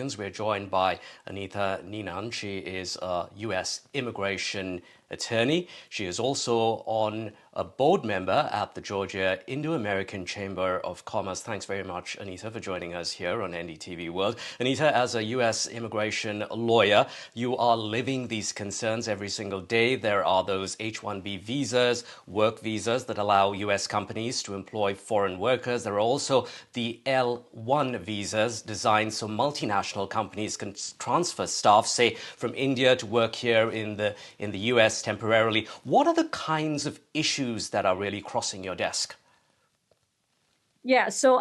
We're joined by Anita Ninan. She is a U.S. immigration attorney. She is also a board member at the Georgia Indo-American Chamber of Commerce. Thanks very much, Anita, for joining us here on NDTV World. Anita, as a U.S. immigration lawyer, you are living these concerns every single day. There are those H-1B visas, work visas that allow U.S. companies to employ foreign workers. There are also the L-1 visas designed so multinational companies can transfer staff, say, from India to work here in the U.S. temporarily. What are the kinds of issues that are really crossing your desk? Yeah, so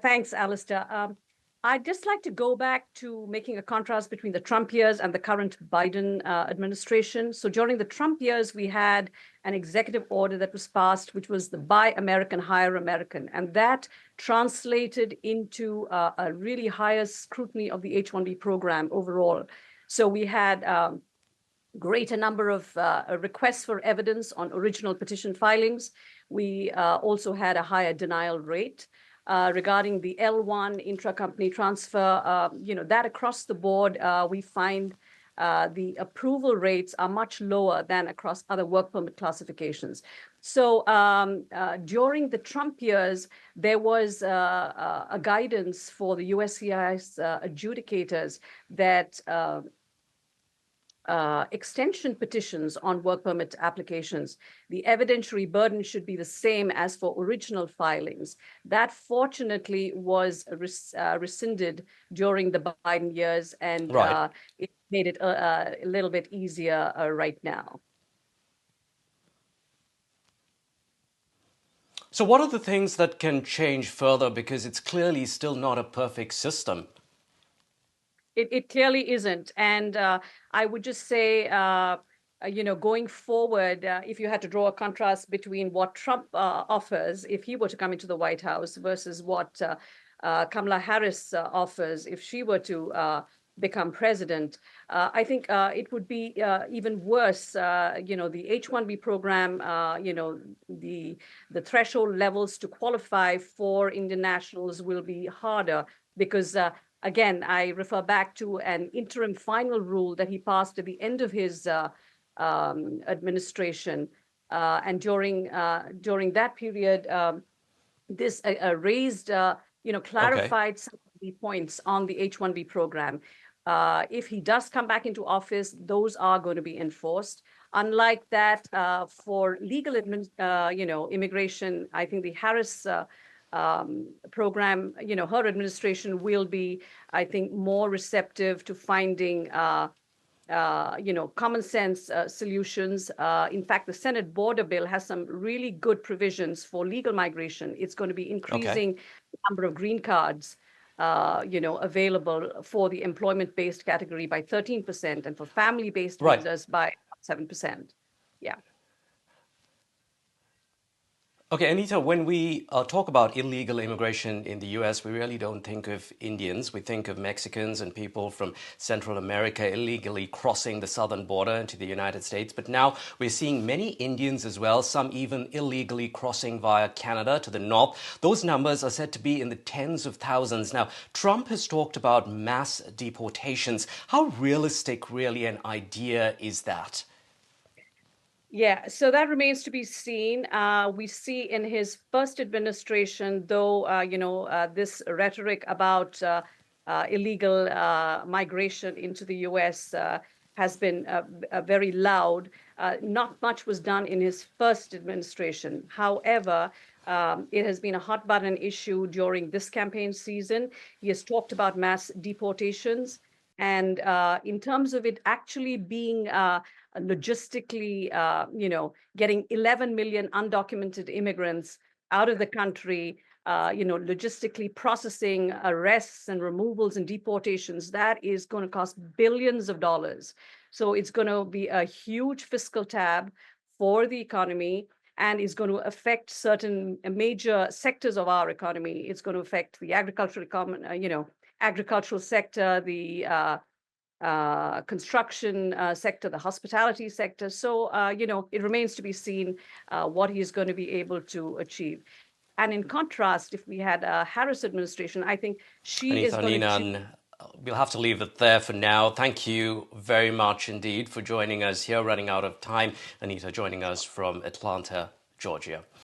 thanks, Alistair. I'd just like to go back to making a contrast between the Trump years and the current Biden administration. So during the Trump years, we had an executive order that was passed, which was the Buy American, Hire American. And that translated into a really higher scrutiny of the H-1B program overall. So we had greater number of requests for evidence on original petition filings. We also had a higher denial rate. Regarding the L1 intra-company transfer, that across the board, we find the approval rates are much lower than across other work permit classifications. So during the Trump years, there was a guidance for the USCIS adjudicators that extension petitions on work permit applications, the evidentiary burden should be the same as for original filings. That fortunately was rescinded during the Biden years, and it made it a little bit easier right now. So what are the things that can change further? Because it's clearly still not a perfect system. It clearly isn't. And I would just say, going forward, if you had to draw a contrast between what Trump offers if he were to come into the White House versus what Kamala Harris offers if she were to become president, I think it would be even worse. The H-1B program, the threshold levels to qualify for Indian nationals will be harder because again, I refer back to an interim final rule that he passed at the end of his administration. And during that period, this raised, clarified some of the points on the H-1B program. If he does come back into office, those are going to be enforced. Unlike that, for legal immigration, I think the Harris program, her administration will be, I think, more receptive to finding, common sense solutions. In fact, the Senate border bill has some really good provisions for legal migration. It's going to be increasing the number of green cards, available for the employment-based category by 13% and for family-based visas by 7%. Yeah. Okay, Anita, when we talk about illegal immigration in the U.S., we really don't think of Indians. We think of Mexicans and people from Central America illegally crossing the southern border into the United States. But now we're seeing many Indians as well, some even illegally crossing via Canada to the north. Those numbers are said to be in the tens of thousands. Now, Trump has talked about mass deportations. How realistic really an idea is that? Yeah, so that remains to be seen. We see in his first administration, though, this rhetoric about illegal migration into the U.S. Has been very loud. Not much was done in his first administration. However, it has been a hot button issue during this campaign season. He has talked about mass deportations. And in terms of it actually being logistically, getting 11 million undocumented immigrants out of the country, logistically processing arrests and removals and deportations, that is going to cost billions of dollars. So it's going to be a huge fiscal tab for the economy and is going to affect certain major sectors of our economy. It's going to affect the agricultural sector, the construction sector, the hospitality sector. So, it remains to be seen what he's going to be able to achieve. And in contrast, if we had a Harris administration, I think she is going to... we'll have to leave it there for now. Thank you very much indeed for joining us here. Running out of time. Anita joining us from Atlanta, Georgia.